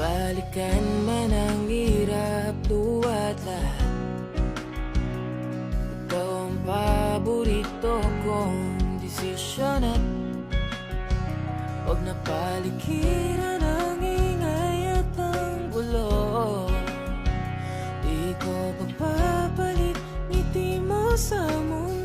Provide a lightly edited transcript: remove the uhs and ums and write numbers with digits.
Balikan man ang hirap, luwa't lahat, ikaw ang paborito kong desisyon. At huwag na paligiran ang ingay at ang gulo. Di ko pagpapalit ngiti mo sa mundo.